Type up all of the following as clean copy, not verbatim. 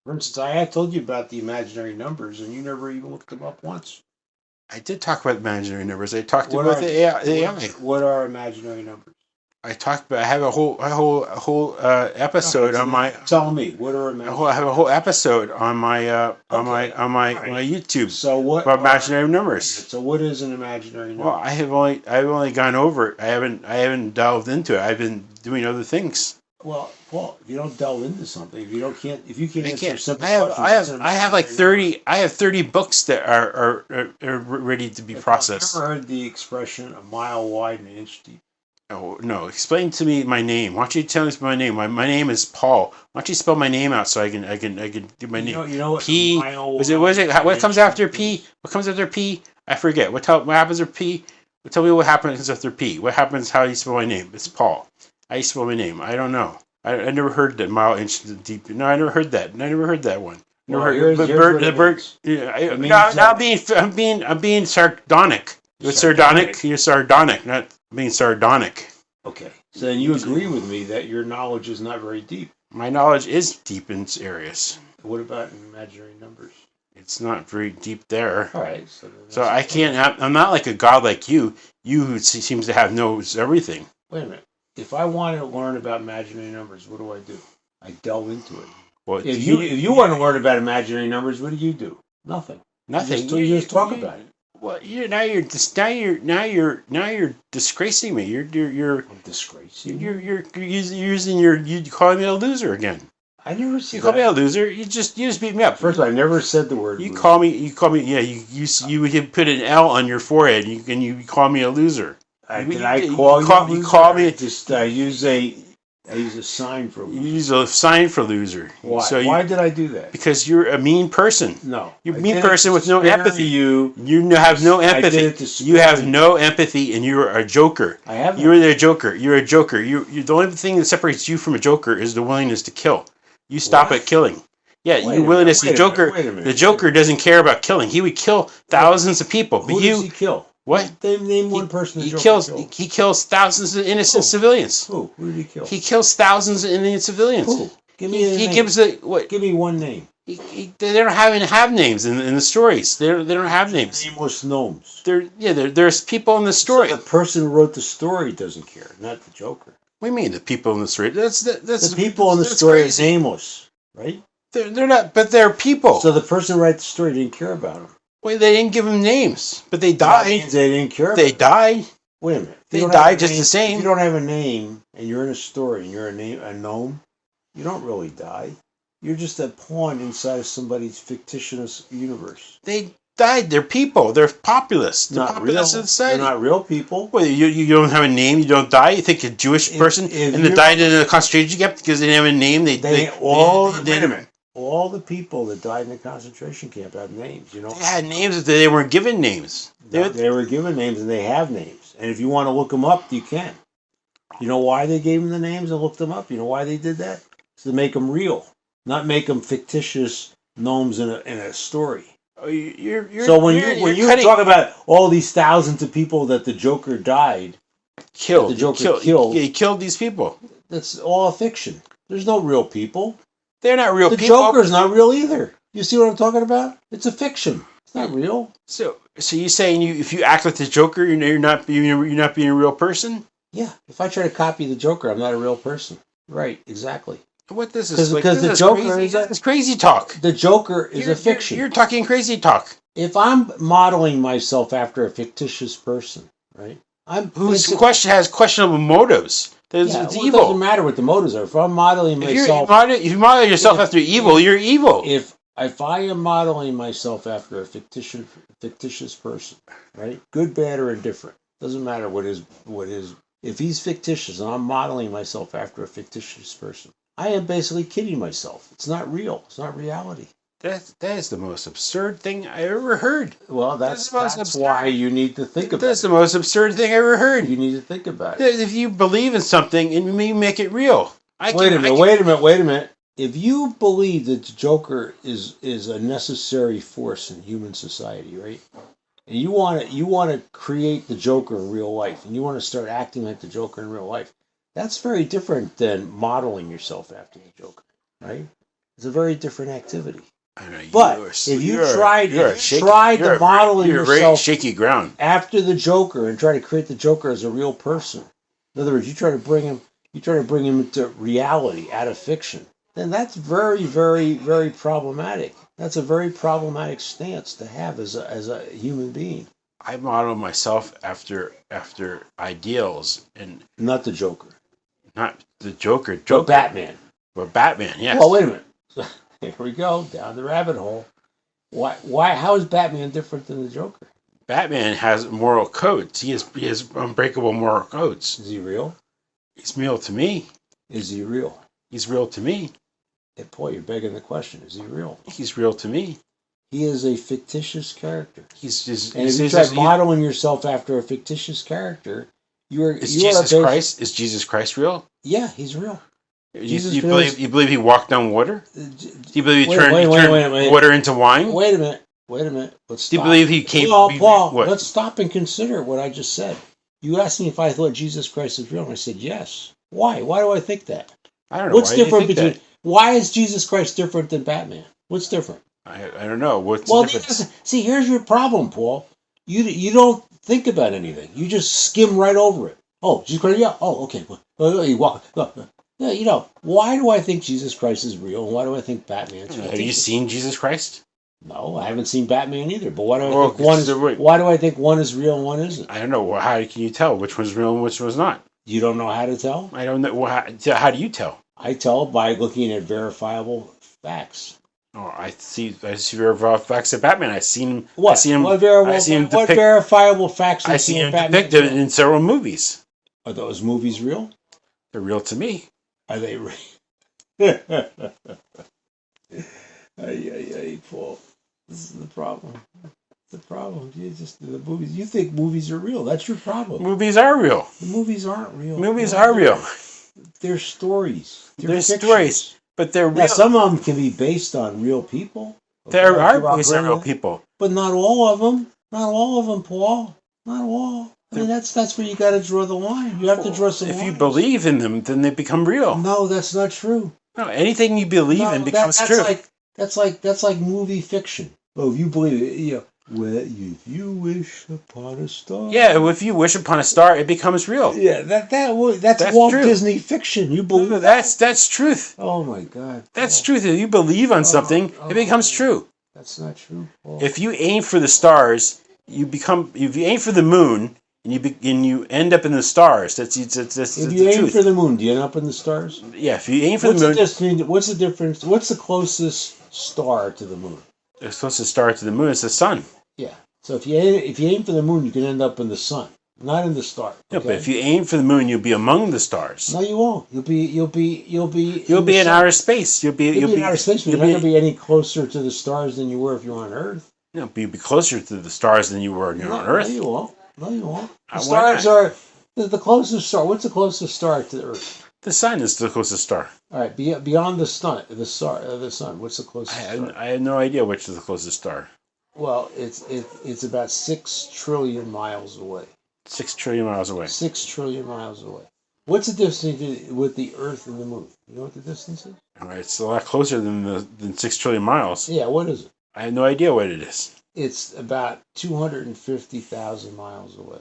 For instance, I had told you about the imaginary numbers, and you never even looked them up once. I did talk about imaginary numbers. I talked What about are the they? AI. What are imaginary numbers? I talked about. I have a whole All right, episode so on my. tell me, what are I have imaginary a whole numbers? episode on my Okay, all my right. YouTube So what about are imaginary wait a minute, numbers. so what is an imaginary Well, number? I've only gone over it. I haven't delved into it. I've been doing other things. Well, Paul, if you don't delve into something, if you can't I answer a can't. simple question, what's an I have like imaginary number? 30. I have 30 books that are ready to be Paul, have you processed. ever heard the expression "a mile wide and an inch deep"? Oh no! Explain to me my name. Why don't you tell me my name? My name is Paul. Why don't you spell my name out so I can do my name? You know what a P. mile Was it? wide Was it? and an What comes inch after deep P? is? What comes after P? I forget. What happens after P? Tell me what happens after P. What happens? How you spell my name? It's Paul. How you spell my name? I don't know. I never heard that mile inch deep. No, I never heard that. I never heard that one. Never Well, heard. But here's bird. what The it bird. means. Yeah, It means now that I'm being sardonic. You're sardonic. sardonic. You're sardonic. Not being sardonic. Okay, so then you agree with me that your knowledge is not very deep. My knowledge is deep in areas. What about imaginary numbers? It's not very deep there. All right, so So I can't. I'm not like a god like you. You who seems to have knows everything. wait a minute. If I want to learn about imaginary numbers, what do? I delve into it. Well, If you want to learn about imaginary numbers, what do? Nothing. nothing. You just talk about it. Well, now you're disgracing me. I'm disgracing You're using your you calling me a loser again. I never You said call me that. a loser. You just beat me up. First of all, I never said the word You loser. call me yeah. You put an L on your forehead. You call me a loser. Did I call you? You call me. I use a sign for You loser. use a sign for loser. Why? So Why did I do that? because you're a mean person. No, You're I a mean did it person to with no spare empathy. You. You have no I did empathy. it to You spare have you. no empathy, and you're a joker. I have. You're the joker. You're a joker. You the only thing that separates you from a joker is the willingness to kill. You stop What? at killing. Yeah, Wait a you minute, willingness. wait The a minute, Joker. wait a minute, The Joker doesn't care about killing. He would kill thousands of people. But Who does he kill? what? Name one person. The He Joker kills. killed. He kills thousands of innocent Who? civilians. Who? Who did he kill? He kills thousands of innocent civilians. Who? Give me a He name. gives the what? Give me one name. They don't have names in the stories. They don't have names. Nameless gnomes. There's people in the story. So the person who wrote the story doesn't care, not the Joker. What do you mean the people in the story? That's The people in the that's story crazy. are nameless, right? They're not, but they're people. So the person who wrote the story didn't care about them. Wait, they didn't give them names, but they That died. means they didn't care. They about them. died. Wait a minute. If They you don't have died a just name- the same. If you don't have a name and you're in a story and you're a gnome, you don't really die. You're just a pawn inside of somebody's fictitious universe. They died. They're people. They're populace. They're Not real. populace of They're society. not real people. Well, you don't have a name. You don't die. You think a Jewish person if and they you- died in a concentration camp because they didn't have a name. Wait a minute. All the people that died in the concentration camp have names. You know, They had names, but they weren't given names. they were given names and they have names. And if you want to look them up, you can. You know why they gave them the names and looked them up? You know why they did that? It's to make them real, not make them fictitious gnomes in a story. Oh, you're So when you're you cutting- talk about all these thousands of people that the Joker died, killed, the Joker killed. he killed these people. that's all a fiction. There's no real people. They're not real The people. Joker's not real either. You see what I'm talking about? It's a fiction. It's not real. So you're saying if you act like the Joker, you're not being a real person? Yeah. If I try to copy the Joker, I'm not a real person. Right. Exactly. What this is? Because the this Joker crazy, is a- this crazy talk. The Joker is a fiction. You're talking crazy talk. If I'm modeling myself after a fictitious person, right? Whose question has questionable motives? It's It doesn't evil. matter what the motives are. If I'm modeling If myself, you model yourself after evil, you're evil. if I am modeling myself after a fictitious person, right? Good, bad, or indifferent, doesn't matter what is. If he's fictitious and I'm modeling myself after a fictitious person, I am basically kidding myself. It's not real. It's not reality. That is the most absurd thing I ever heard. Well, that's the most that's absurd- why you need to think about That's it. the most absurd thing I ever heard. You need to think about it. If you believe in something, and you make it real. Wait a minute. If you believe that the Joker is a necessary force in human society, right? And you want to create the Joker in real life, and you want to start acting like the Joker in real life. That's very different than modeling yourself after the Joker, right? It's a very different activity. I know, But if you tried to model you're yourself shaky ground. after the Joker and try to create the Joker as a real person, in other words, you try to bring him into reality out of fiction, then that's very, very, very problematic. That's a very problematic stance to have as a human being. I model myself after ideals and Not the Joker. not the Joker. But Batman. But Batman, yes. Well, wait a minute. Here we go down the rabbit hole. Why? How is Batman different than the Joker? Batman has moral codes. He has unbreakable moral codes. Is he real? He's real to me. Is he real? He's real to me. Hey, boy, you're begging the question. Is he real? He's real to me. He is a fictitious character. He's just. And if you try modeling yourself after a fictitious character, Is Jesus Christ real? Yeah, he's real. You believe he walked on water? Do you believe he turned water into wine? Wait a minute. Let's stop. Do you believe he came? Paul, let's stop and consider what I just said. You asked me if I thought Jesus Christ is real, and I said yes. Why? Why do I think that? I don't know. What's different between? Why is Jesus Christ different than Batman? What's different? I don't know. What's the difference? See, here's your problem, Paul. You don't think about anything. You just skim right over it. Oh, Jesus Christ, yeah. Oh, okay. You walk. Why do I think Jesus Christ is real, and why do I think Batman is real? Have you seen Jesus Christ? No, I haven't seen Batman either. But why do I think one is? Why do I think one is real and one isn't? I don't know. How can you tell which one's real and which one's not? You don't know how to tell? I don't know. How do you tell? I tell by looking at verifiable facts. Oh, I see verifiable facts of Batman. I've seen him. What? What verifiable facts? I see him depicted in several movies. Are those movies real? They're real to me. Are they real? Paul. This is the problem. The problem. You think movies are real. That's your problem. Movies are real. The movies aren't real. Movies are real. They're stories. They're stories, but they're real. Now, some of them can be based on real people. There are based on real people, but not all of them. Not all of them, Paul. Not all. I mean, that's where you got to draw the line. You have to draw some lines. If you believe in them, then they become real. No, that's not true. No, anything you believe in becomes true. That's like movie fiction. Oh, if you believe it, well, if you wish upon a star. Yeah, if you wish upon a star, it becomes real. Yeah, that's Walt Disney fiction. You believe that's truth. Oh my God, that's truth. If you believe on something, it becomes true. That's not true, Paul. If you aim for the stars, if you aim for the moon and you end up in the stars, that's if the you aim truth. for the moon, do you end up in the stars? Yeah, if you aim for the moon. What's the difference? What's the closest star to the moon? The closest star to the moon is the sun. Yeah. So if you aim for the moon, you can end up in the sun, not in the star. Okay? No, but if you aim for the moon, you'll be among the stars. No, you won't. You'll be in outer space. You'll be in outer space, but you're not going to be any closer to the stars than you were if you were on Earth. No, but you'll be closer to the stars than you were on Earth. No, you won't. No, you won't. The stars are the closest star. What's the closest star to the Earth? The sun is the closest star. All right, beyond the sun, the sun. What's the closest star? I have no idea which is the closest star. Well, it's about 6 trillion miles away. 6 trillion miles away. 6 trillion miles away. What's the distance with the Earth and the Moon? You know what the distance is? All right, it's a lot closer than 6 trillion miles. Yeah, what is it? I have no idea what it is. It's about 250,000 miles away.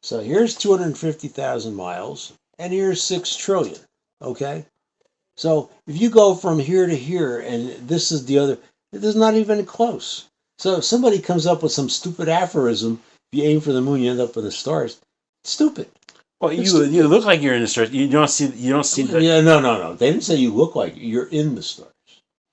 So here's 250,000 miles, and here's 6 trillion. Okay? So if you go from here to here, and this is the other, it is not even close. So if somebody comes up with some stupid aphorism, if you aim for the moon, you end up in the stars. Stupid. Well, you look like you're in the stars. You don't see. Yeah, no. They didn't say you look like you're in the stars.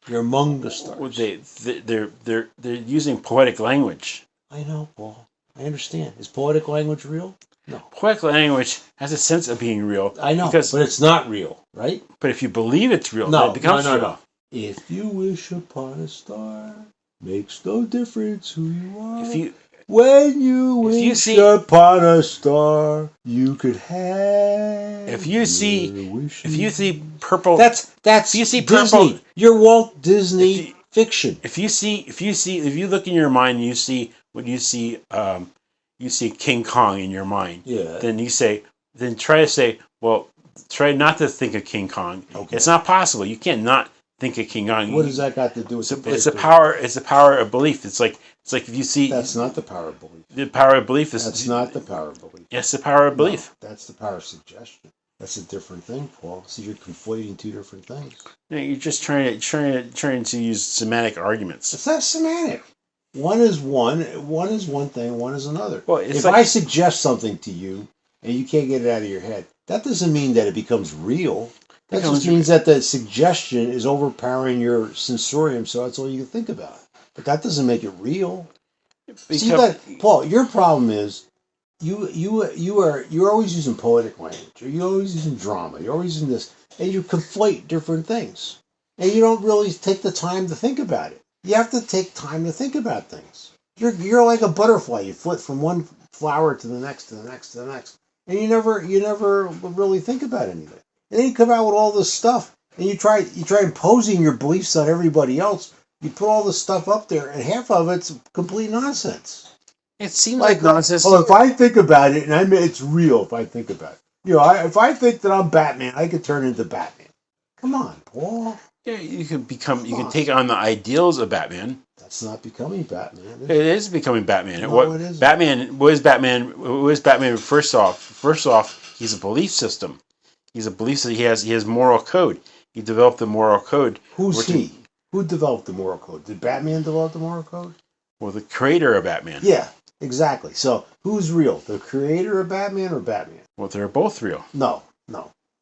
You're among the stars. Well, they're using poetic language. I know, Paul. I understand. Is poetic language real? No. Poetic language has a sense of being real. I know, but it's not real, right? But if you believe it's real, then it becomes real. No. If you wish upon a star, makes no difference who you are. When you wish upon a star, you could have. If you see purple, that's. If you see purple, Disney. You're Walt Disney fiction. If you look in your mind, and you see King Kong in your mind. Yeah. Then try to say, well, try not to think of King Kong. Okay. It's not possible. You can't not think of King Kong. What does that got to do with It's the power. It's the power of belief. It's like if you see. That's not the power of belief. The power of belief is. That's not the power of belief. Yes, the power of belief. No, that's the power of suggestion. That's a different thing, Paul. See, you're conflating two different things. No, you're just trying to use semantic arguments. It's not semantic. One is one thing, one is another. Well, it's if like, I suggest something to you and you can't get it out of your head, that doesn't mean that it becomes real. That just means that the suggestion is overpowering your sensorium, so that's all you can think about. But that doesn't make it real. See, Paul, your problem is you're always using poetic language, or you're always using drama, you're always using this, and you conflate different things, and you don't really take the time to think about it. You have to take time to think about things. You're like a butterfly. You flit from one flower to the next, to the next, to the next, and you never really think about anything. And then you come out with all this stuff, and you try imposing your beliefs on everybody else. You put all this stuff up there, and half of it's complete nonsense. It seems like nonsense. Well, if I think about it, and it's real if I think about it. If I think that I'm Batman, I could turn into Batman. Come on, Paul. Yeah, you can take on the ideals of Batman. That's not becoming Batman. It is becoming Batman. No, it isn't. What is Batman? First off, he's a belief system. He's a belief system. He has moral code. He developed the moral code. Who's he? Who developed the moral code? Did Batman develop the moral code? Well, the creator of Batman. Yeah, exactly. So who's real? The creator of Batman or Batman? Well, they're both real. No.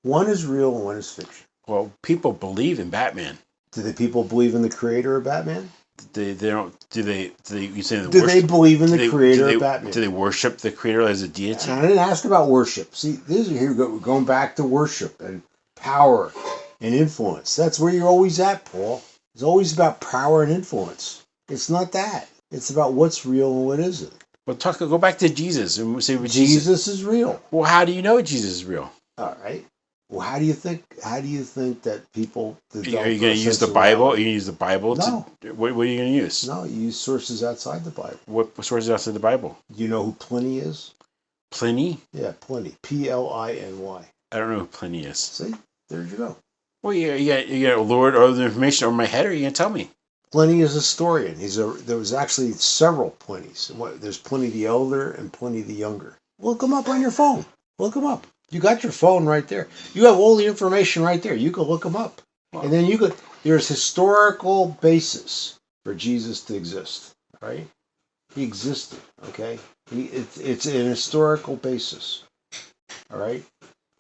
One is real and one is fiction. Well, people believe in Batman. Do the people believe in the creator of Batman? They don't. Do they? You say they believe in the creator of Batman? Do they worship the creator as a deity? And I didn't ask about worship. See, we're going back to worship and power and influence. That's where you're always at, Paul. It's always about power and influence. It's not that. It's about what's real and what isn't. Well, go back to Jesus and say Jesus is real. Well, how do you know Jesus is real? All right. Well, how do you think that people? Are you going to use the Bible? Are you going to use the Bible? No. What are you going to use? No, you use sources outside the Bible. What sources outside the Bible? Do you know who Pliny is? Pliny? Yeah, Pliny. Pliny. I don't know who Pliny is. See, there you go. Well, you got Lord or the information over my head, or are you going to tell me? Pliny is a historian. There was actually several Plinys. There's Pliny the Elder and Pliny the Younger. Look them up on your phone. Look them up. You got your phone right there. You have all the information right there. You can look them up. Wow. And then there's historical basis for Jesus to exist, right? He existed, okay? It's an historical basis, all right?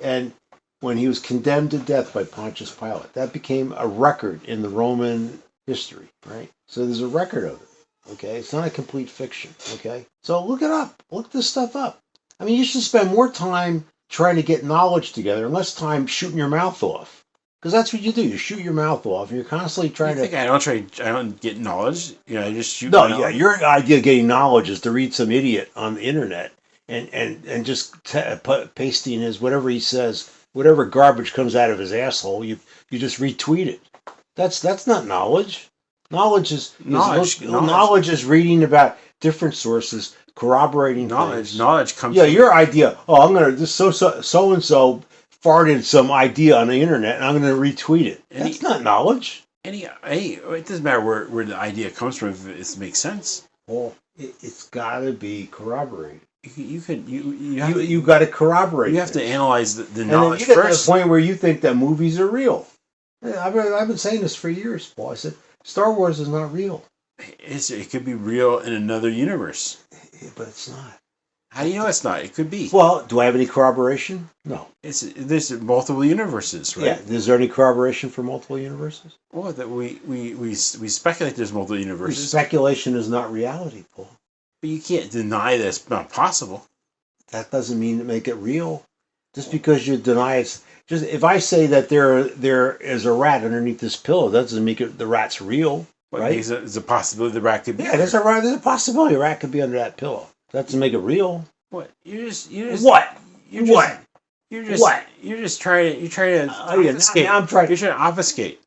And when he was condemned to death by Pontius Pilate, that became a record in the Roman history, right? So there's a record of it, okay? It's not a complete fiction, okay? So look it up. Look this stuff up. I mean, you should spend more time trying to get knowledge together and less time shooting your mouth off. Because that's what you do. You shoot your mouth off. You're constantly trying I don't get knowledge. I just shoot. No, yeah. Your idea of getting knowledge is to read some idiot on the internet and just pasting his whatever he says, whatever garbage comes out of his asshole. You just retweet it. That's not knowledge. Knowledge is reading about different sources, corroborating things. Knowledge comes. Yeah, your idea. Oh, I'm gonna so and so farted some idea on the internet, and I'm gonna retweet it. That's not knowledge. It doesn't matter where the idea comes from if it makes sense. Well, it's got to be corroborated. You got to corroborate. You have to analyze the knowledge and then you get first. To the point where you think that movies are real. I've been saying this for years, Paul. I said Star Wars is not real. It could be real in another universe. But it's not. How do you know it's not? It could be. Well, do I have any corroboration? No. There's multiple universes, right? Yeah. Is there any corroboration for multiple universes? Well, that we speculate there's multiple universes. Speculation is not reality, Paul. But you can't deny that it's not possible. That doesn't mean to make it real. Just because you deny it's just if I say that there is a rat underneath this pillow, that doesn't make the rat's real. But right? There's a possibility the rat could be. Yeah, there's a possibility a rat could be under that pillow. That doesn't make it real. What? You're just what? You're just trying to obfuscate. You're trying to obfuscate.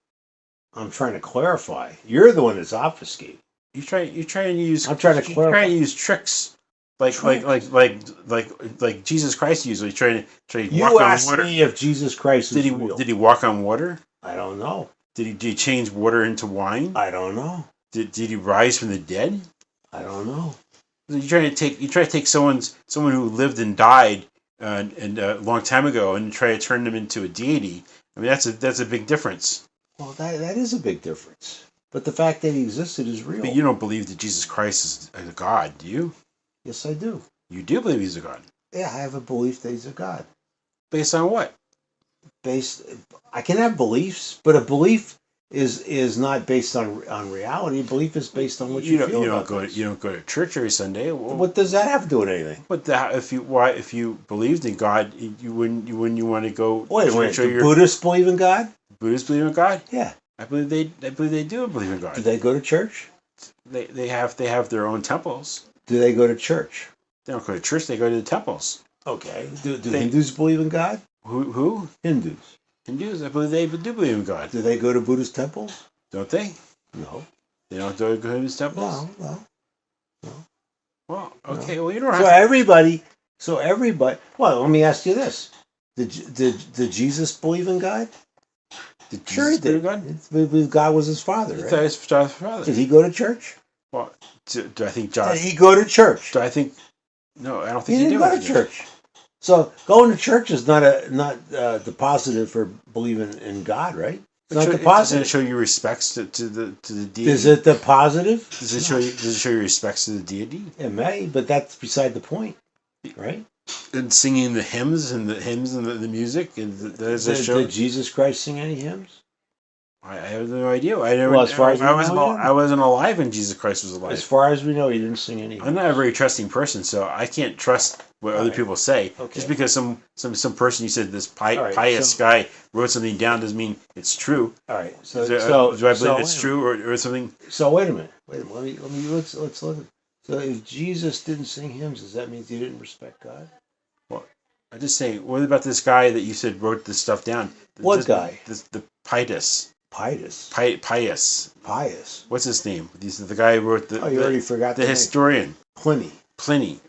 I'm trying to clarify. You're the one that's obfuscating. You're trying to use. I'm trying to clarify. You're trying to use tricks. Like Jesus Christ usually trying to walk on water. You asked me if Jesus Christ was real. Did he walk on water? I don't know. Did he change water into wine? I don't know. Did he rise from the dead? I don't know. You try to take someone who lived and died and a long time ago and try to turn them into a deity. I mean, that's a big difference. Well, that is a big difference. But the fact that he existed is real. But you don't believe that Jesus Christ is a God, do you? Yes, I do. You do believe he's a God. Yeah, I have a belief that he's a God. Based on what? I can have beliefs, but a belief is not based on reality. Belief is based on what you feel. You don't go to church every Sunday. Well, what does that have to do with anything? But if you believed in God, you wouldn't want to go. Wait, do Buddhists believe in God? Buddhists believe in God? Yeah, I believe they do believe in God. Do they go to church? They have their own temples. Do they go to church? They don't go to church. They go to the temples. Okay. Do Hindus believe in God? Who? Hindus. Hindus, I believe they do believe in God. Do they go to Buddhist temples? Don't they? No. They don't go to Buddhist temples? No. Well, okay. No. Well, you don't have So everybody. Well, let me ask you this: Did Jesus believe in God? Sure, he did. God was his father. Right? His father. Did he go to church? Well, do I think John? Did he go to church? Do I think? No, I don't think he didn't go to church. So going to church is not the positive for believing in God, right? It's not the positive. Does it show you respects to the deity? Is it the positive? Does it show you respects to the deity? It may, but that's beside the point, right? And singing the hymns and the music, and does it show? Did Jesus Christ sing any hymns? I have no idea. As far as I wasn't alive when Jesus Christ was alive. As far as we know, he didn't sing any hymns. I'm not a very trusting person, so I can't trust what other people say. Okay. Just because some person you said this pious guy wrote something down doesn't mean it's true. All right. So do I believe it's true or something? So wait a minute. Let's look. So if Jesus didn't sing hymns, does that mean he didn't respect God? Well, I'm just saying. What about this guy that you said wrote this stuff down? What guy? The Pius. Pius. What's his name? He's the guy who wrote the. Oh, you already forgot the historian. Pliny.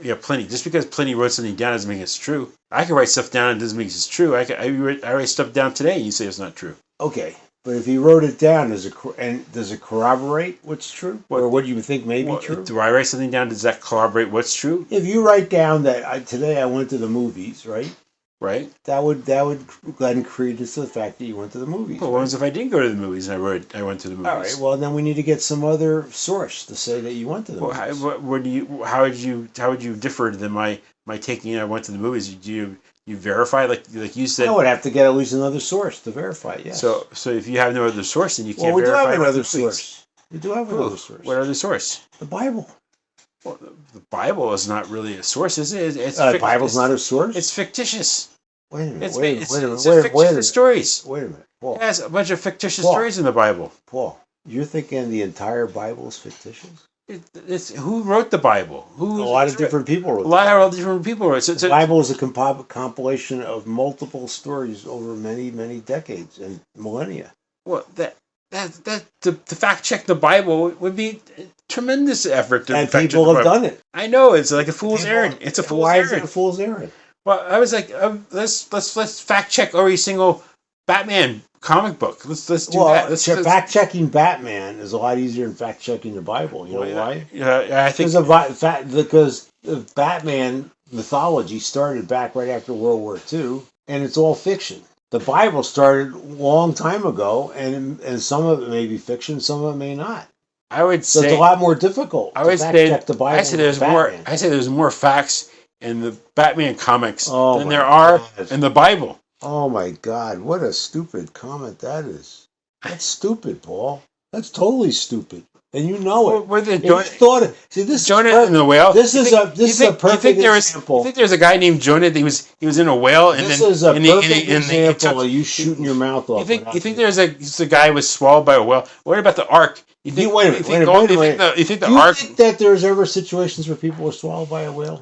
Yeah, Pliny. Just because Pliny wrote something down doesn't mean it's true. I can write stuff down and it doesn't mean it's true. I write stuff down today and you say it's not true. Okay, but if he wrote it down, does it corroborate what's true? Or what you think may be true? Do I write something down? Does that corroborate what's true? If you write down that today I went to the movies, right? Right. That would lend credence to the fact that you went to the movies. Well, what if I didn't go to the movies and I went to the movies? All right. Well, then we need to get some other source to say that you went to the movies. How would you differ than my taking? I went to the movies. Do you verify like you said? I would have to get at least another source to verify. Yes. So if you have no other source, then you can't. Well, we verify do have another source. We do have another source. What other source? The Bible. Well, the Bible is not really a source, is it? The Bible's not a source. It's fictitious. Wait a minute. It's fictitious stories. Wait a minute. Paul. It has a bunch of fictitious stories in the Bible. Paul, you're thinking the entire Bible is fictitious? Who wrote the Bible? A lot of different people wrote it. A lot of different people wrote it. The Bible is a compilation of multiple stories over many, many decades and millennia. Well, to fact check the Bible would be a tremendous effort. And people have done it. I know, it's like a fool's errand. It's a fool's errand. Why is it a fool's errand? Well, I was like, let's fact check every single Batman comic book. Let's do that. Fact checking Batman is a lot easier than fact checking the Bible. You know why? I think because the Batman mythology started back right after World War II, and it's all fiction. The Bible started a long time ago, and some of it may be fiction, some of it may not. I would say it's a lot more difficult. I would to fact check the Bible. I say there's more facts in the Batman comics than there are in the Bible. Oh my God, what a stupid comment that is. That's stupid, Paul. That's totally stupid. And you know it. This Jonah and the whale. This is a perfect example. You think there's a guy named Jonah that he was in a whale and this is a perfect example of you shooting your mouth off. You think there's a guy who was swallowed by a whale? What about the ark? Wait a minute. You think that there's ever situations where people were swallowed by a whale?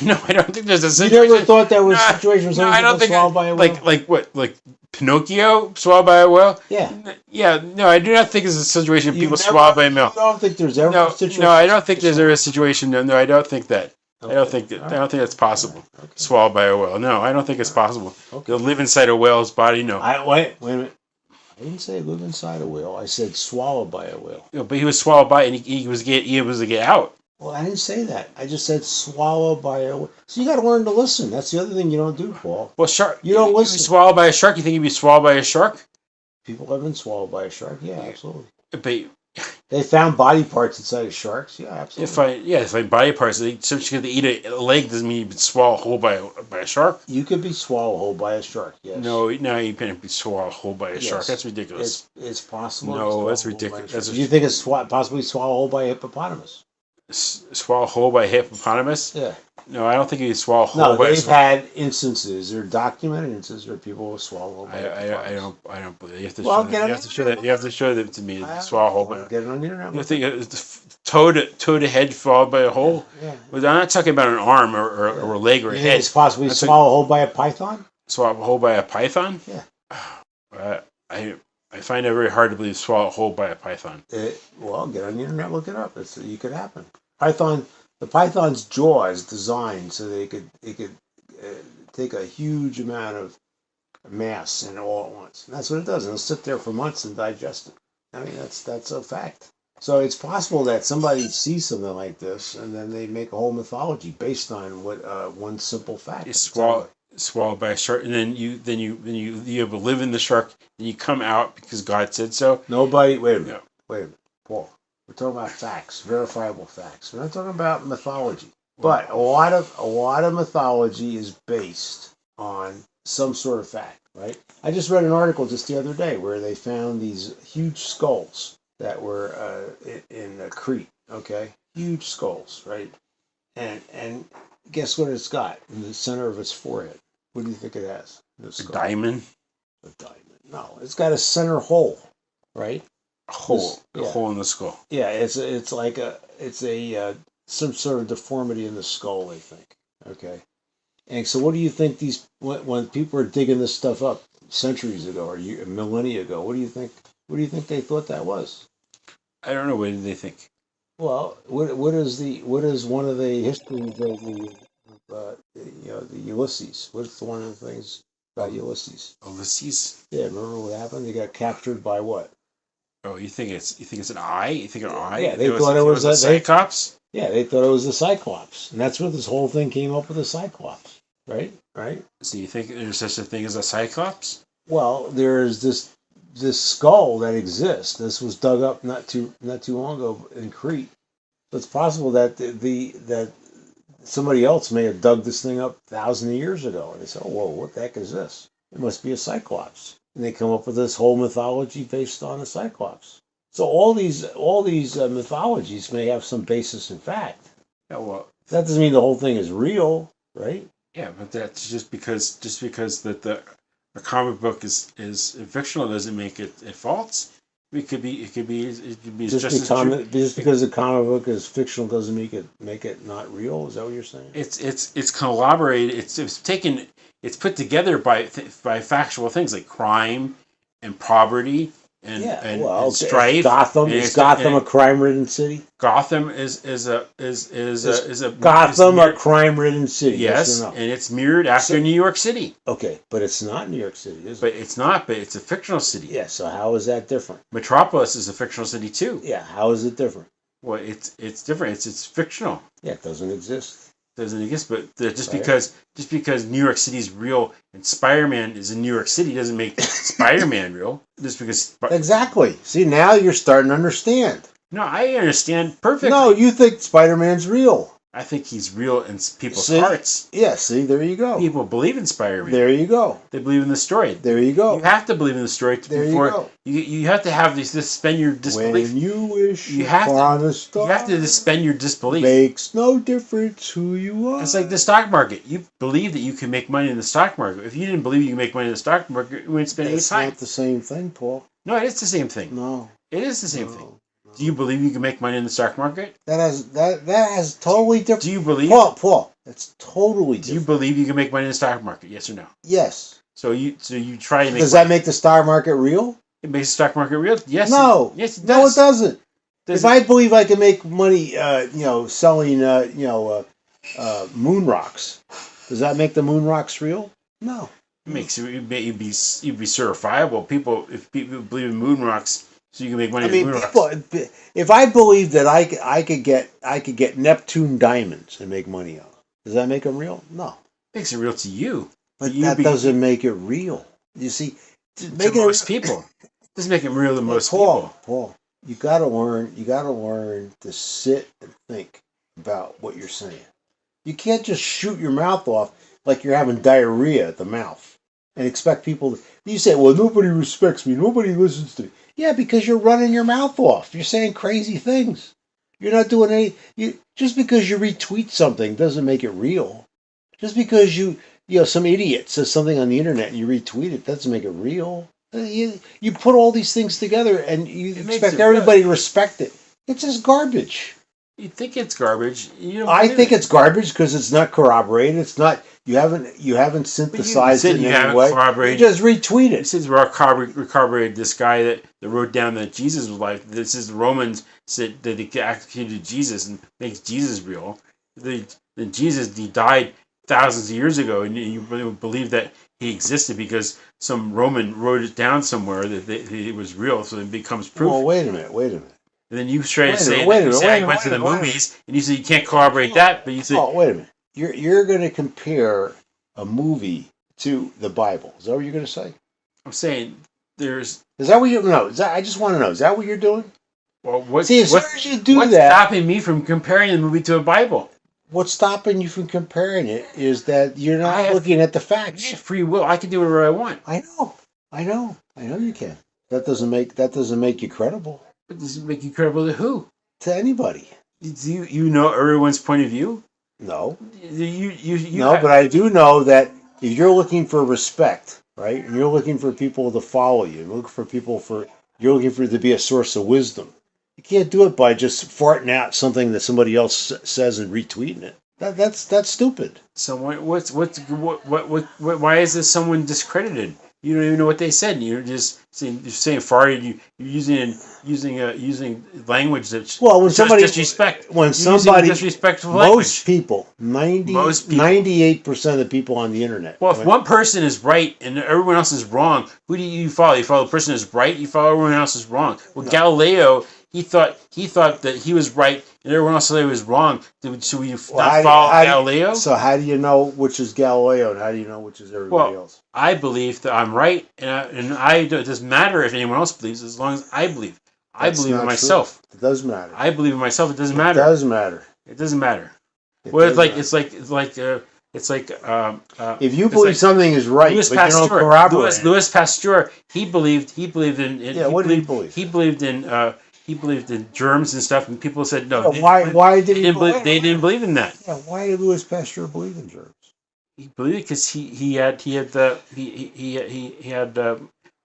No, I don't think there's a situation. You never thought there was a situation where someone was swallowed by a whale? Like what? Like Pinocchio swallowed by a whale? Yeah. Yeah, no, I do not think it's a situation people swallowed by a whale. I don't think there's ever a situation. No, I don't think there's ever a situation. No, I don't think that. Okay. I don't think that's possible. Right. Okay. Swallowed by a whale. No, I don't think it's possible. Okay. You'll live inside a whale's body. No. Wait a minute. I didn't say live inside a whale. I said swallowed by a whale. But he was swallowed by it, and he was to get out. Well, I didn't say that. I just said swallowed by a whale. So you got to learn to listen. That's the other thing you don't do, Paul. Well, shark. You don't If listen. he's swallowed by a shark. You think he'd be swallowed by a shark? People have been swallowed by a shark. Yeah, absolutely. But They found body parts inside of sharks. Yeah, absolutely. if I body parts, just because they eat a leg doesn't mean you've been swallowed whole by a shark. You could be swallowed whole by a shark. Yes. No, you can't be swallowed whole by a shark. Yes. That's ridiculous. It's possible. No, to that's swallow whole by a ridiculous. shark. You think it's possibly swallowed whole by a hippopotamus? Swallowed whole by a hippopotamus? Yeah. No, I don't think he'd swallow whole No, by a they've swallow. had instances. There are documented instances where people will swallow whole by a hippopotamus. I don't believe you have to Well, show get that. it. You have to show that. You have to show that to me. Swallow whole by. Get it on the internet. You think toe to head swallowed by a hole? Yeah. Well, I'm not talking about an arm or a leg or a You think head. it's possibly That's swallowed whole by a python? Swallowed whole by a python? Yeah. I find it very hard to believe swallowed whole by a python. Well, get on the internet, look it up. It could happen. The python's jaw is designed so it could take a huge amount of mass in all at once. And that's what it does. It'll sit there for months and digest it. I mean, that's a fact. So it's possible that somebody sees something like this and then they make a whole mythology based on what one simple fact. It's swallowed by a shark, and then you have to live in the shark, and you come out because God said so. Nobody. Wait a minute. No. Wait a minute, Paul. We're talking about facts, verifiable facts. We're not talking about mythology. But a lot of mythology is based on some sort of fact, right? I just read an article just the other day where they found these huge skulls that were in Crete. Okay, huge skulls, right? And guess what it's got in the center of its forehead? What do you think it has? A diamond. A diamond. No, it's got a center hole, right? A hole. Yeah. A hole in the skull. Yeah, it's some sort of deformity in the skull, I think. Okay. And so what do you think when people were digging this stuff up centuries ago or millennia ago, what do you think they thought that was? I don't know. What did they think? Well, what is one of the histories of the Ulysses? What's one of the things about Ulysses? Ulysses? Yeah, remember what happened? He got captured by what? Oh, you think it's an eye? You think an eye? Yeah, they thought it was a Cyclops. Yeah, they thought it was the Cyclops, and that's where this whole thing came up with the Cyclops, right? Right. So you think there's such a thing as a Cyclops? Well, there's this skull that exists. This was dug up not too long ago in Crete. So it's possible that that somebody else may have dug this thing up thousands of years ago, and they said, "Oh, whoa, what the heck is this? It must be a Cyclops." And they come up with this whole mythology based on a Cyclops. So all these mythologies may have some basis in fact. Yeah, well, that doesn't mean the whole thing is real, right? Yeah, but that's just because that the comic book is fictional doesn't make it false. It could be just because the comic book is fictional doesn't make it not real. Is that what you're saying? It's collaborated. It's put together by factual things like crime and poverty and strife. Is Gotham a crime-ridden city? Gotham is a crime-ridden city? Yes, and it's mirrored after New York City. Okay, but it's not New York City, is it? But it's not. But it's a fictional city. Yeah. So how is that different? Metropolis is a fictional city too. Yeah. How is it different? Well, it's different. It's fictional. Yeah, it doesn't exist. Doesn't exist, but just because New York City is real and Spider-Man is in New York City doesn't make Spider-Man real. Just because exactly. See, now you're starting to understand. No, I understand perfectly. No, you think Spider-Man's real. I think he's real in people's hearts. Yeah, see, there you go. People believe in Spider-Man. There you go. They believe in the story. There you go. You have to believe in the story before you have to have this suspend your disbelief. When you wish you have upon a star, you have to suspend your disbelief. Makes no difference who you are. It's like the stock market. You believe that you can make money in the stock market. If you didn't believe you can make money in the stock market, you wouldn't spend any time. It's not the same thing, Paul. No, it is the same thing. No. It is the same thing. Do you believe you can make money in the stock market? That has totally different. Do you believe Paul? That's totally different. Do you believe you can make money in the stock market? Yes or no? Yes. So you try to make. Does that make the stock market real? It makes the stock market real. Yes. No. Yes, it does. No, it doesn't. If I believe I can make money, selling, moon rocks, does that make the moon rocks real? No. It makes you'd be certifiable. If people believe in moon rocks, so you can make money I with mean, moon people. rocks. If I believe that I could get Neptune diamonds and make money on them, does that make them real? No, It makes it real to you. but You'd that be doesn't make it real. You see, to making most it people. It doesn't make it real to Hey, most people. Paul, you gotta learn. You gotta learn to sit and think about what you're saying. You can't just shoot your mouth off like you're having diarrhea at the mouth and expect people to. You say, "Well, nobody respects me. Nobody listens to me." Yeah, because you're running your mouth off. You're saying crazy things. You're not doing any. Just because you retweet something doesn't make it real. Just because some idiot says something on the internet and you retweet it doesn't make it real. You put all these things together and you It makes expect it real. everybody to respect it. It's just garbage. You think it's garbage. You don't I believe think it. it's garbage because it's not corroborated. It's not. You haven't synthesized said it in you any haven't way. You corroborated. just retweet It it. says corroborated this guy that wrote down that Jesus was like. This is the Romans said that they executed Jesus and makes Jesus real. Then Jesus, he died thousands of years ago, and you believe that he existed because some Roman wrote it down somewhere that it was real, so it becomes proof. Well, wait a minute. And then you try to say wait a that you minute, say wait a I minute, went to wait the a minute. movies, and you say you can't corroborate that, but you say Oh, wait a minute. You're going to compare a movie to the Bible. Is that what you're going to say? I'm saying there's Is that what you no? I just want to know. Is that what you're doing? what's See, as soon as you do what's that, stopping me from comparing the movie to a Bible? what's stopping you from comparing it is that you're not looking at the I facts. have free will. I can do whatever I want. I know you can. That doesn't make you credible But does it make you credible to who? to anybody. Do you know everyone's point of view? No, You no, but I do know that if you're looking for respect, right, and you're looking for people to follow you, you're looking for it to be a source of wisdom. You can't do it by just farting out something that somebody else says and retweeting it. That's stupid. So why is this someone discredited? You don't even know what they said. You're saying farted. You're using language that's When somebody disrespect. when somebody disrespectful language. most people, 98% of the people on the internet. Well, if one person is right and everyone else is wrong, who do you follow? You follow the person who's right. You follow everyone else is wrong. Well, Galileo, he thought that he was right and everyone else said he was wrong. Should we not follow Galileo? So how do you know which is Galileo and how do you know which is everybody else? I believe that I'm right, and it doesn't matter if anyone else believes, as long as I believe. I believe in myself. True. It does matter. I believe in myself. It doesn't matter. It does matter. It doesn't matter. If you believe something is right, Louis but Pasteur, you don't corroborate. Louis Pasteur, he believed in. What did he believe? He believed in germs and stuff, and people said no. Why did he believe? They didn't believe in that. Yeah, why did Louis Pasteur believe in germs? He believed it because he had.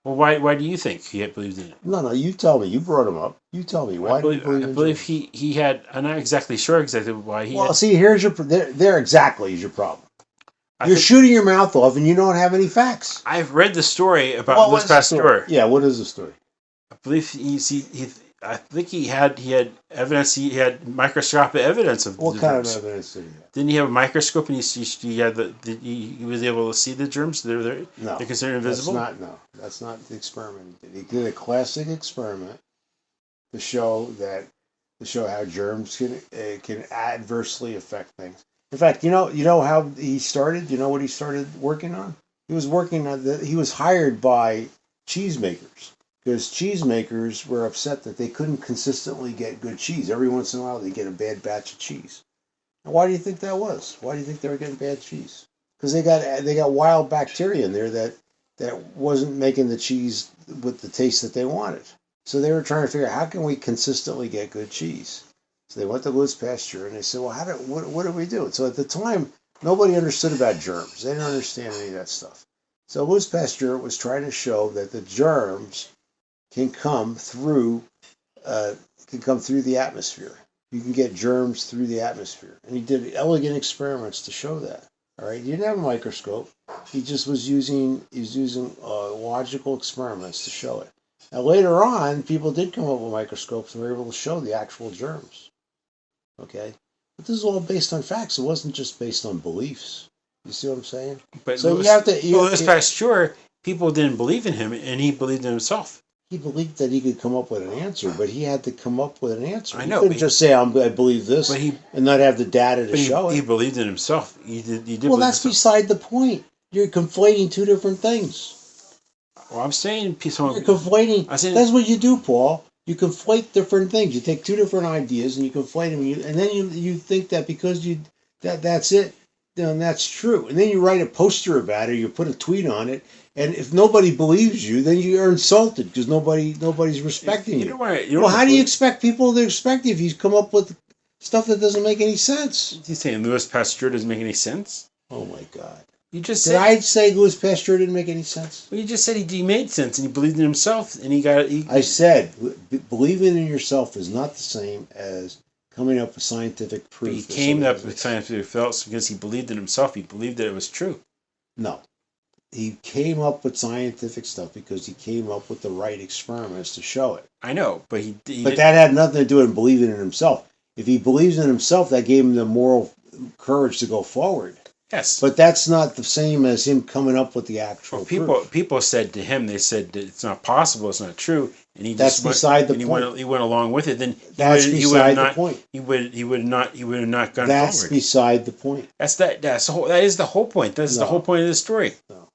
Well, why do you think he had believed in it? No, you tell me. You brought him up. You tell me why. I believe he had. I'm not exactly sure why he. Well, see, here's there exactly is your problem. You're think, shooting your mouth off, and you don't have any facts. I've read the story about Louis Pasteur. Yeah, what is the story? I believe I think he had evidence. He had microscopic evidence of what the kind germs. of evidence did he have? Didn't he have a microscope and he was able to see the germs? No, they're considered invisible. That's not the experiment he did. He did a classic experiment to show how germs can adversely affect things. In fact, you know how he started. You know what he started working on? He was hired by cheesemakers. Because cheesemakers were upset that they couldn't consistently get good cheese. Every once in a while, they get a bad batch of cheese. And why do you think that was? Why do you think they were getting bad cheese? Because they got wild bacteria in there that wasn't making the cheese with the taste that they wanted. So they were trying to figure out how can we consistently get good cheese. So they went to Louis Pasteur and they said, well, what do we do? So at the time, nobody understood about germs. They didn't understand any of that stuff. So Louis Pasteur was trying to show that the germs can come through the atmosphere. You can get germs through the atmosphere. And he did elegant experiments to show that. All right, he didn't have a microscope. He just was using logical experiments to show it. Now later on, people did come up with microscopes and were able to show the actual germs. Okay, but this is all based on facts. It wasn't just based on beliefs. You see what I'm saying? But So Louis, you have to. Louis Pasteur, people didn't believe in him, and he believed in himself. He believed that he could come up with an answer, but he had to come up with an answer. I He know, couldn't but just say, I believe this, But he, and not have the data to but show he it. believed in himself. He did. He did. Well, believe that's in himself. beside the point. You're conflating two different things. Well, I'm saying You're someone. conflating. I said- That's what you do, Paul. You conflate different things. You take two different ideas and you conflate them, and then you think that because that's it, then that's true. And then you write a poster about it, you put a tweet on it, and if nobody believes you, then you're insulted because nobody's respecting you. Well, how do you expect people to respect you if you come up with stuff that doesn't make any sense? You saying Louis Pasteur doesn't make any sense? Oh my God! You just Did said. I say Louis Pasteur didn't make any sense? Well, you just said he made sense and he believed in himself and he got. I said believing in yourself is not the same as coming up with scientific proof. He came up with scientific results because he believed in himself. He believed that it was true. No. He came up with scientific stuff because he came up with the right experiments to show it. I know, but But that had nothing to do with believing in himself. If he believes in himself, that gave him the moral courage to go forward. Yes. But that's not the same as him coming up with the actual proof. People said to him, they said that it's not possible, it's not true, and he That's just went, beside the and point. He went along with it. Then That's he beside not, the point. He would have not gone That's forward. beside the point. That's the whole. That is the whole point. That's the No. whole point of the story. No,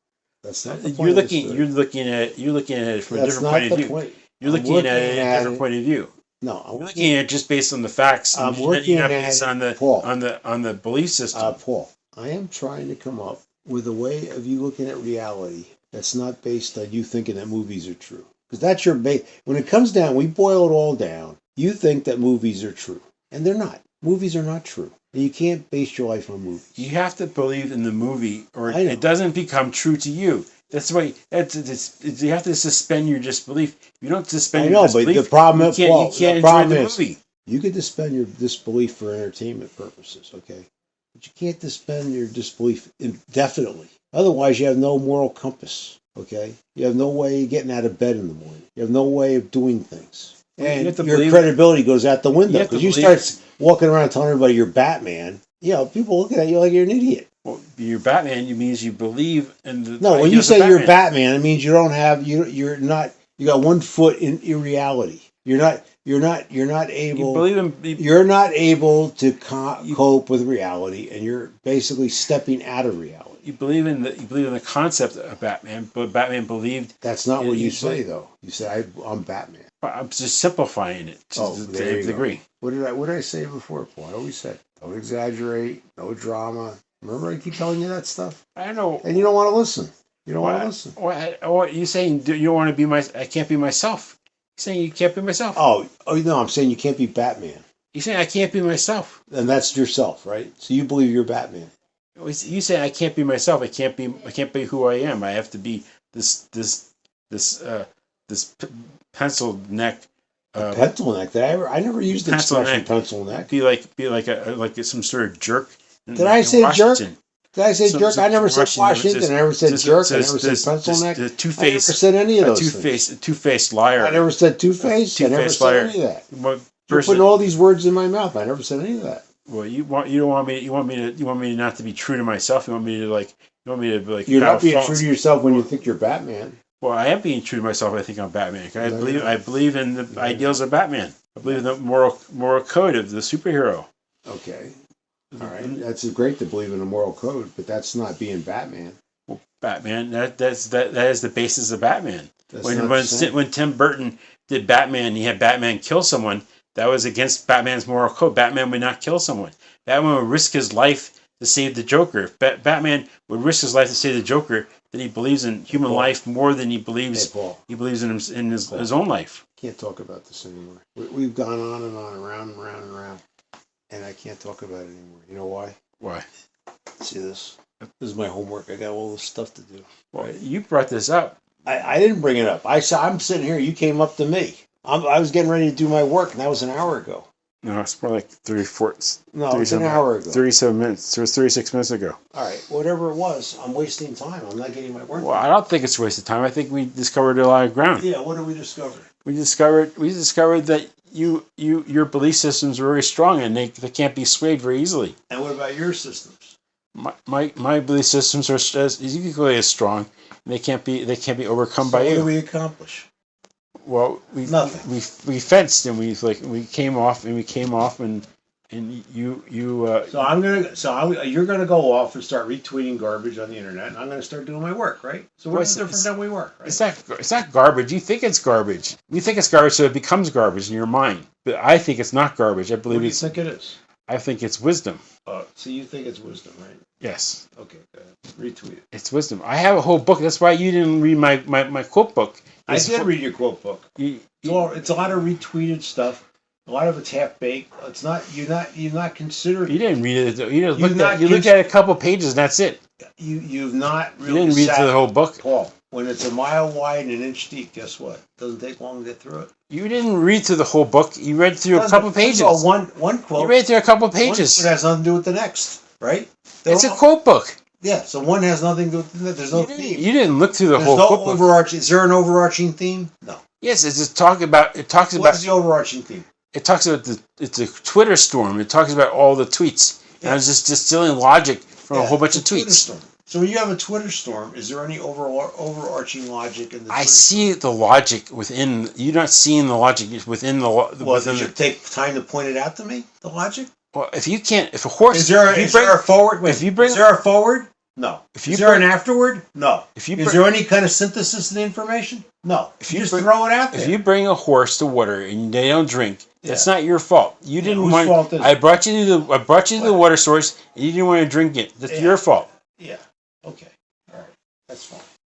that's not the point. You're looking at it from a That's different not point of the view. point. You're I'm looking at it looking a at different it- point of view. No, You're looking at it just based on the facts. I'm and looking not at based it, on the Paul. on the belief system. Paul, I am trying to come up with a way of you looking at reality that's not based on you thinking that movies are true. Because that's your base. When it comes down, we boil it all down. You think that movies are true, and they're not. Movies are not true. And you can't base your life on movies. You have to believe in the movie, or I know. it doesn't become true to you. That's why you have to suspend your disbelief. If you don't suspend I your know, but disbelief, the problem is, Paul, you can't the enjoy problem the is, movie. you could suspend your disbelief for entertainment purposes, okay? But you can't suspend your disbelief indefinitely. Otherwise, you have no moral compass, okay? You have no way of getting out of bed in the morning. You have no way of doing things. Well, you And have to your believe- credibility goes out the window. You have to Because you believe- start walking around telling everybody you're Batman, people looking at you like you're an idiot. Well, you're Batman. It means you believe in the. No, when you ideas of say you're Batman, it means you don't have, you're not, you got 1 foot in irreality. You're not able. you believe in. You're not able to cope with reality, and you're basically stepping out of reality. You believe in the concept of Batman, but Batman believed. That's not what You you say, though. You say I'm Batman. I'm just simplifying it to There a you go. degree. What did I say before, Paul? I always said don't exaggerate, no drama. Remember, I keep telling you that stuff, I don't know. and you don't want to listen. You don't want to listen. What you saying? You don't want to be I can't be myself. You're saying you can't be myself. Oh no! I'm saying you can't be Batman, You're saying I can't be myself. and that's yourself, right? So you believe you're Batman. You say I can't be myself. I can't be who I am. I have to be this pencil neck. Pencil neck. I never used the Pencil expression neck. pencil neck. Be like some sort of jerk. Did I say jerk? Washington. Did I say jerk? I never said Washington. I never said Just- jerk. I just- never said just- pencil just neck. the I never two-faced, said any of those things. two-faced liar. I never said two-faced. I never Two-faced said liar. any of that. What You're person- putting all these words in my mouth. I never said any of that. Well, you don't want me not to be true to myself. You want me to You're not have being false- true to yourself when you think you're Batman. Well, I am being true to myself. I think I'm Batman. No, you're not. I believe in the ideals of Batman. I believe in the moral code of the superhero. Okay. All right. That's great to believe in a moral code, but that's not being Batman. Well, Batman. That is the basis of Batman. That's not the same. When Tim Burton did Batman, he had Batman kill someone. That was against Batman's moral code. Batman would not kill someone. Batman would risk his life to save the Joker. If Batman would risk his life to save the Joker, then he believes in human Paul. life more than he Hey, believes Paul, in his own life. can't talk about this anymore. We've gone on and on, around and around and around, and I can't talk about it anymore. You know why? Why? See this? This is my homework. I got all this stuff to do. Well, you brought this up. I didn't bring it up. I'm sitting here. You came up to me. I was getting ready to do my work, and that was an hour ago. No, it's more like 34. No, it's an hour ago. 37 minutes. It was 36 minutes ago. All right, whatever it was, I'm wasting time. I'm not getting my work. Well, I don't think it's a waste of time. I think we discovered a lot of ground. Yeah, what did we discover? We discovered that your belief systems are very strong and they can't be swayed very easily. And what about your systems? My belief systems are as equally as strong. And they can't be overcome by What you. do we accomplish? Well, Nothing. we fenced and we came off and you You're gonna go off and start retweeting garbage on the internet, and I'm gonna start doing my work, right? So we're different than we were, right? it's not garbage. You think it's garbage. You think it's garbage, so it becomes garbage in your mind. But I think it's not garbage. I What believe do you think it is? I think it's wisdom. So you think it's wisdom, right? Yes, Okay, go ahead. Retweet it. it's wisdom. I have a whole book. That's why you didn't read my quote book. I did read your quote book. You, It's a lot of retweeted stuff. A lot of it's half baked. It's not. You're not considered. you didn't read it. You just You've not looked at a couple pages and that's it. You've not You really. didn't read sat, through the whole book. Paul, when it's a mile wide and an inch deep, guess what? Doesn't take long to get through it. You didn't read through the whole book. You read through a couple pages. One quote. You read through a couple One pages. quote has nothing to do with the next, right? It's a quote book. Yeah, so one has nothing to do with the next. There's no theme. You didn't look through the There's whole no quote book. overarching. Is there an overarching theme? No. Yes, it's just talks about What's the overarching theme? it's a Twitter storm. It talks about all the tweets. And I was just distilling logic from a whole bunch of it's a Twitter tweets. storm. So when you have a Twitter storm, is there any overarching logic in the? I Twitter see the logic within. You're not seeing the logic within the. Well, within did you the, take time to point it out to me? The logic. well, if you can't, if a horse, Is there a forward? Wait, if you bring- is there a forward? No. If you Is there bring- an afterward? No. if you Is bring- there any kind of synthesis of the information? No. If You you just bring- throw it out there. if you bring a horse to water and they don't drink, that's Yeah. not your fault. You didn't whose want. fault is it? I brought you to the water source and you didn't want to drink it. That's Yeah. your fault. Yeah. Okay. All right. That's fine.